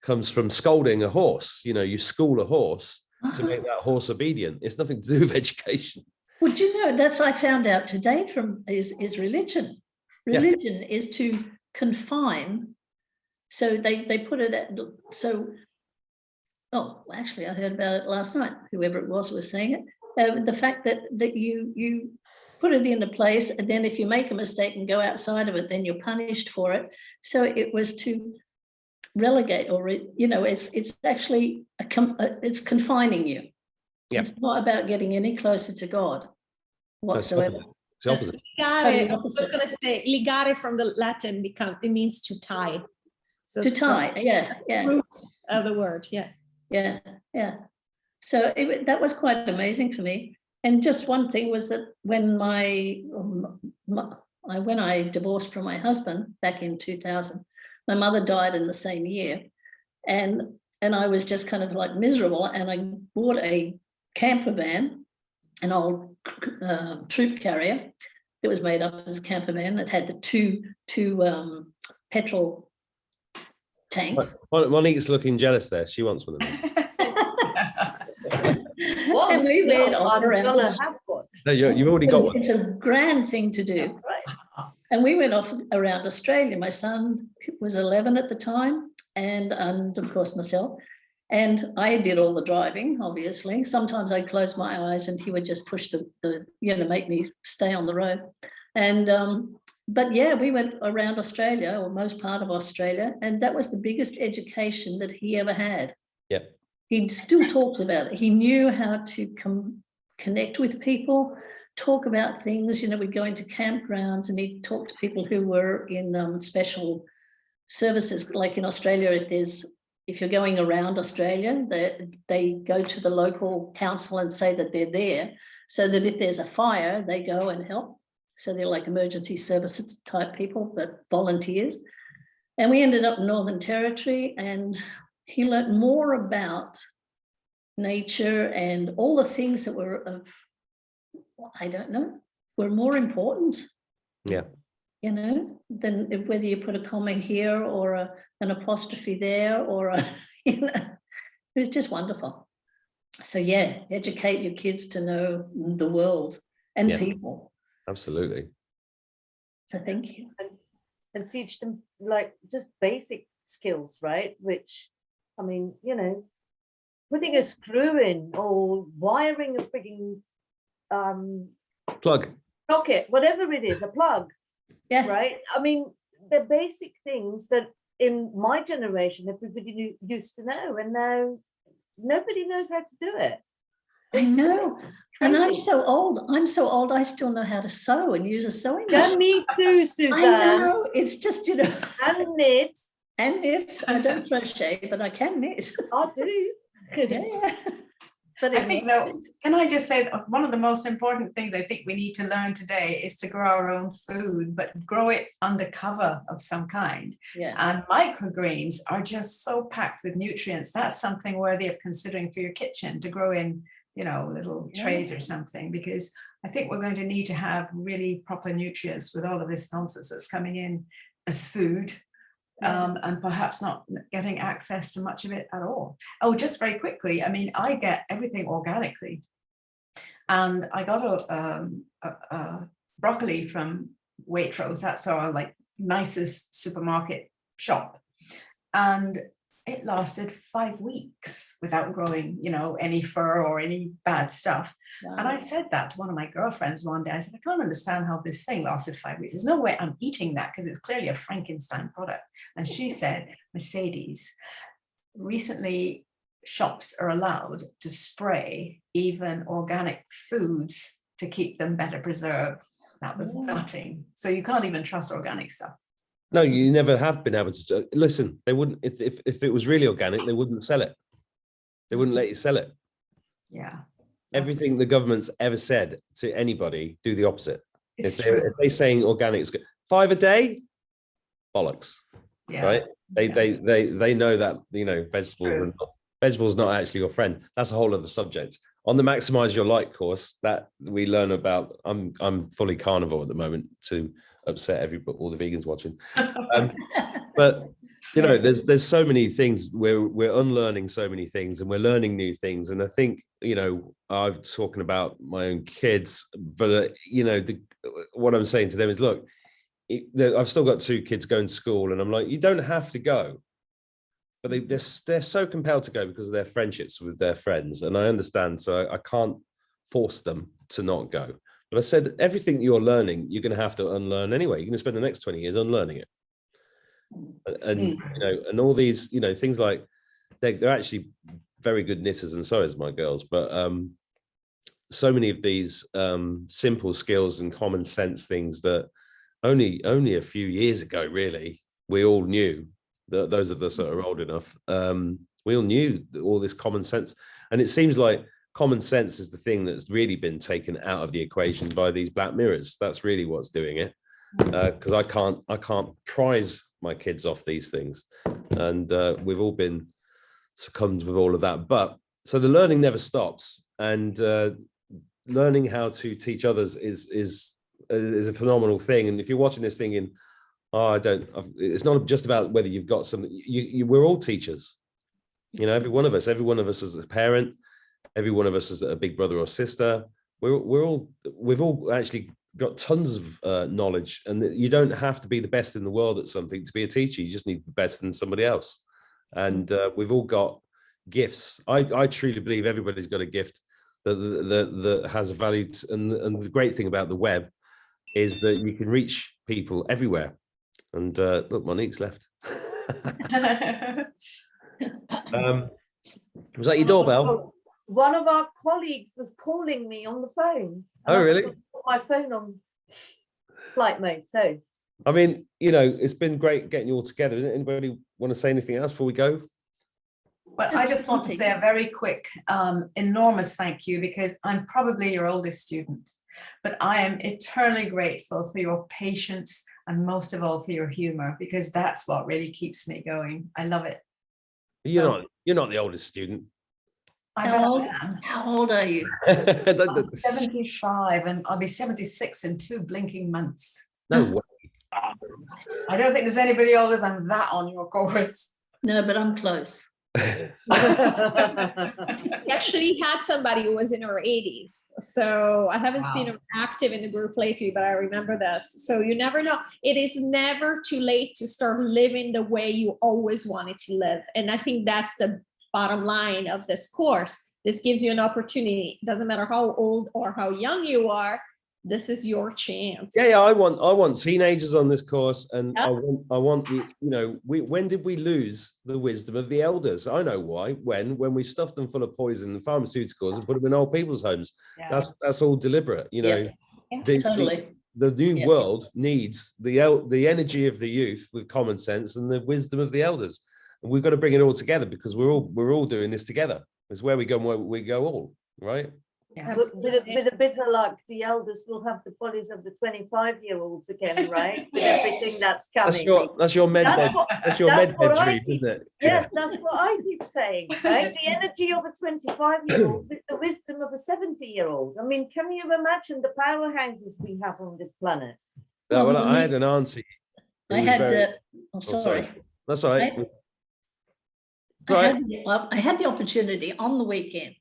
comes from scolding a horse. You know, you school a horse to make that horse obedient. It's nothing to do with education. Well, do you know, that's I found out today is religion. Religion is to confine. So they put it at, so. Oh, actually, I heard about it last night. Whoever it was saying it. The fact that you put it into place, and then if you make a mistake and go outside of it, then you're punished for it. So it was to relegate, or you know, it's actually it's confining you. Yeah. It's not about getting any closer to God whatsoever. It's the opposite. Ligare, I was going to say, ligare from the Latin it means to tie. So to tie, yeah. Root of the word, yeah. Yeah. So that was quite amazing for me. And just one thing was that when when I divorced from my husband back in 2000, my mother died in the same year, and I was just kind of like miserable, and I bought a camper van, an old troop carrier that was made up as a camper van that had the two petrol tanks. Monique's looking jealous there. She wants one of these. And we went off around. No, you've already got one. It's a grand thing to do. And we went off around Australia. My son was 11 at the time, and of course myself. And I did all the driving, obviously. Sometimes I'd close my eyes and he would just push the make me stay on the road. And but yeah, we went around Australia, or most part of Australia, and that was the biggest education that he ever had. Yeah. He still talks about it. He knew how to connect with people, talk about things. We'd go into campgrounds and he'd talk to people who were in special services. Like in Australia, if you're going around Australia, they go to the local council and say that they're there, so that if there's a fire, they go and help. So they're like emergency services type people, but volunteers. And we ended up in Northern Territory, and he learned more about nature and all the things that were were more important. Yeah. Than whether you put a comma here or an apostrophe there, or it was just wonderful. So yeah, educate your kids to know the world and people. Absolutely. So thank you. And teach them like just basic skills, right? Which, I mean, putting a screw in or wiring a frigging plug, socket, whatever it is, a plug. Yeah. Right. I mean, the basic things that in my generation everybody used to know, and now nobody knows how to do it. I know. And I'm so old. I still know how to sew and use a sewing Yeah, machine. me too, Suzanne. I know. It's just, And knit. And knit. I don't crochet, but I can knit. I do. Yeah. But I think though, can I just say that one of the most important things I think we need to learn today is to grow our own food, but grow it under cover of some kind. Yeah. And microgreens are just so packed with nutrients. That's something worthy of considering for your kitchen, to grow in, little trays or something, because I think we're going to need to have really proper nutrients with all of this nonsense that's coming in as food. And perhaps not getting access to much of it at all. Oh, just very quickly, I mean, I get everything organically. And I got a broccoli from Waitrose. That's our nicest supermarket shop. And it lasted 5 weeks without growing, any fur or any bad stuff. Wow. And I said that to one of my girlfriends one day. I said, I can't understand how this thing lasted 5 weeks. There's no way I'm eating that, because it's clearly a Frankenstein product. And she said, Mercedes, recently shops are allowed to spray even organic foods to keep them better preserved. That was gutting. So you can't even trust organic stuff. No, you never have been able to. Listen, they wouldn't, if it was really organic, they wouldn't sell it. They wouldn't let you sell it. Yeah. Everything the government's ever said to anybody, do the opposite. If they're saying organic is good, 5 a day, bollocks. Yeah. Right? They know that, vegetables not actually your friend. That's a whole other subject. On the Maximize Your Light course that we learn about, I'm fully carnivore at the moment to upset all the vegans watching. But there's so many things. We're unlearning so many things, and we're learning new things. And I think I'm talking about my own kids, but what I'm saying to them is, look, I've still got 2 kids going to school, and I'm like, you don't have to go, but they're so compelled to go because of their friendships with their friends, and I understand. So I can't force them to not go. But I said, everything you're learning, you're going to have to unlearn anyway. You're going to spend the next 20 years unlearning it. And all these, things like they're actually very good knitters and sewers, my girls. But so many of these simple skills and common sense things that only a few years ago, really, we all knew, that those of us that are old enough, we all knew all this common sense. And it seems like common sense is the thing that's really been taken out of the equation by these black mirrors. That's really what's doing it. Because I can't prize my kids off these things, and we've all been succumbed with all of that. But so the learning never stops, and learning how to teach others is a phenomenal thing. And if you're watching this thinking, oh, it's not just about whether you've got something. We're all teachers. You know, every one of us as a parent, every one of us as a big brother or sister. We've all actually got tons of knowledge, and you don't have to be the best in the world at something to be a teacher. You just need to be better than somebody else. And we've all got gifts. I truly believe everybody's got a gift that has a value. And the great thing about the web is that you can reach people everywhere. And look, Monique's left. Was that your doorbell? One of our colleagues was calling me on the phone. Oh, really? I put my phone on flight mode. So, I mean, you know, it's been great getting you all together. Doesn't anybody want to say anything else before we go? Well, I just want to say a very quick, enormous thank you, because I'm probably your oldest student, but I am eternally grateful for your patience and most of all for your humor, because that's what really keeps me going. I love it. You're not the oldest student. How old are you? I'm 75, and I'll be 76 in 2 blinking months. No way. I don't think there's anybody older than that on your course. No, but I'm close. We actually had somebody who was in her 80s. So I haven't seen her active in the group lately, but I remember this. So you never know. It is never too late to start living the way you always wanted to live. And I think that's the bottom line of this course. This gives you an opportunity. It doesn't matter how old or how young you are. This is your chance. Yeah. I want teenagers on this course, and I want you know, when did we lose the wisdom of the elders? I know why. When we stuffed them full of poison and pharmaceuticals and put them in old people's homes. Yeah. That's all deliberate. You know, Totally. The new world needs the energy of the youth with common sense and the wisdom of the elders. And we've got to bring it all together, because we're all doing this together. It's where we go and where we go all, right? Yeah. With a bit of luck, the elders will have the bodies of the 25-year-olds again, right? With everything that's coming. That's your med bed. That's your med bed dream, isn't it? Yes, that's what I keep saying, right? The energy of a 25-year-old with the wisdom of a 70-year-old. I mean, can you imagine the powerhouses we have on this planet? Well, I had an auntie. I had. Sorry. That's all right. I had the opportunity on the weekend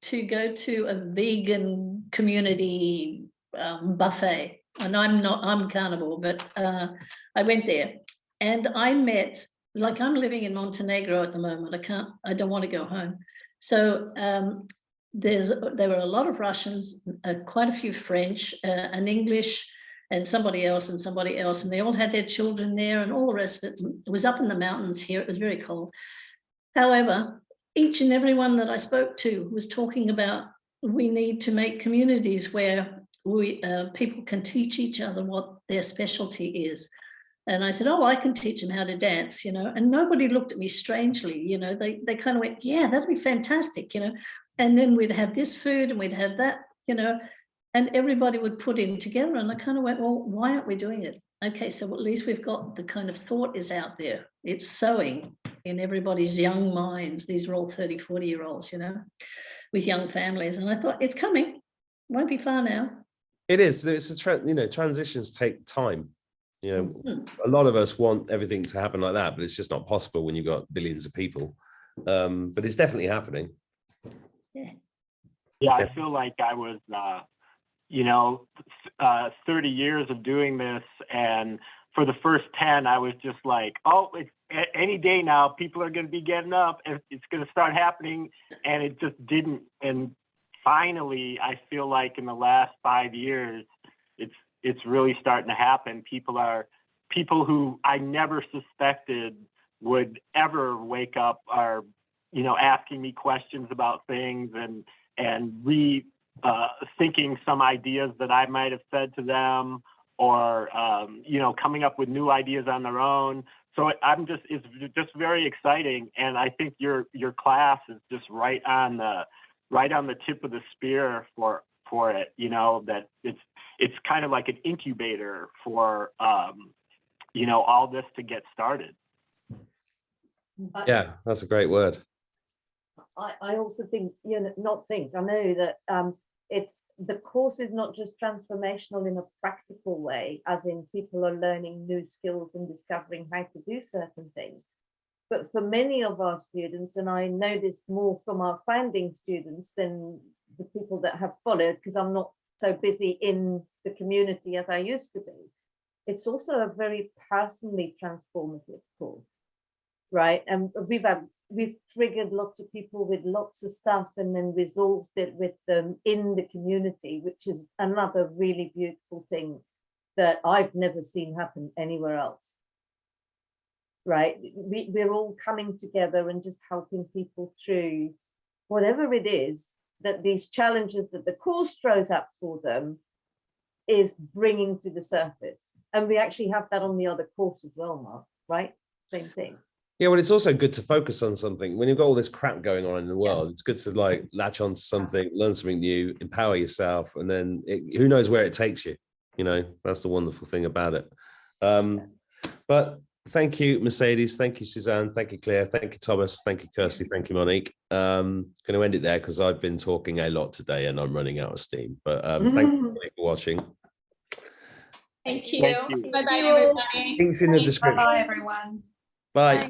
to go to a vegan community buffet, and I'm carnivore, but I went there and I met, like, I'm living in Montenegro at the moment. I don't want to go home. So there were a lot of Russians, quite a few French, and English, and somebody else, and they all had their children there, and all the rest of it. It was up in the mountains here. It was very cold. However, each and every one that I spoke to was talking about, we need to make communities where people can teach each other what their specialty is. And I said, I can teach them how to dance, you know, and nobody looked at me strangely, you know, they kind of went, yeah, that'd be fantastic, you know, and then we'd have this food and we'd have that, you know, and everybody would put in together. And I kind of went, well, why aren't we doing it? Okay, so at least we've got the kind of thought is out there. It's sowing in everybody's young minds. These are all 30, 40-year-olds, you know, with young families. And I thought, it's coming. Won't be far now. It is. It's transitions take time. You know, a lot of us want everything to happen like that, but it's just not possible when you've got billions of people. But it's definitely happening. Yeah, I feel like I was, 30 years of doing this, and for the first 10, I was just like, it's any day now, people are going to be getting up, and it's going to start happening, and it just didn't. And finally, I feel like in the last 5 years, it's really starting to happen. People who I never suspected would ever wake up are, asking me questions about things and thinking some ideas that I might have said to them, or coming up with new ideas on their own. So it's just very exciting, and I think your class is just right on right on the tip of the spear for it, you know, that it's kind of like an incubator for, you know, all this to get started. Yeah, that's a great word. I also think, you know, I know that the course is not just transformational in a practical way, as in people are learning new skills and discovering how to do certain things. But for many of our students, and I know this more from our founding students than the people that have followed, because I'm not so busy in the community as I used to be, it's also a very personally transformative course, right? And we've triggered lots of people with lots of stuff and then resolved it with them in the community, which is another really beautiful thing that I've never seen happen anywhere else. Right? We're all coming together and just helping people through whatever it is that these challenges that the course throws up for them is bringing to the surface. And we actually have that on the other course as well, Mark, right? Same thing. Yeah, well, it's also good to focus on something. When you've got all this crap going on in the world, it's good to like latch on to something, learn something new, empower yourself, and then who knows where it takes you. You know, that's the wonderful thing about it. But thank you, Mercedes. Thank you, Suzanne. Thank you, Clea. Thank you, Thomas. Thank you, Kirsty. Thank you, Monique. Going to end it there because I've been talking a lot today and I'm running out of steam. But thank you for watching. Thank you. Thank you. Bye-bye, everybody. Links in the description. Bye, everyone. Bye. Bye.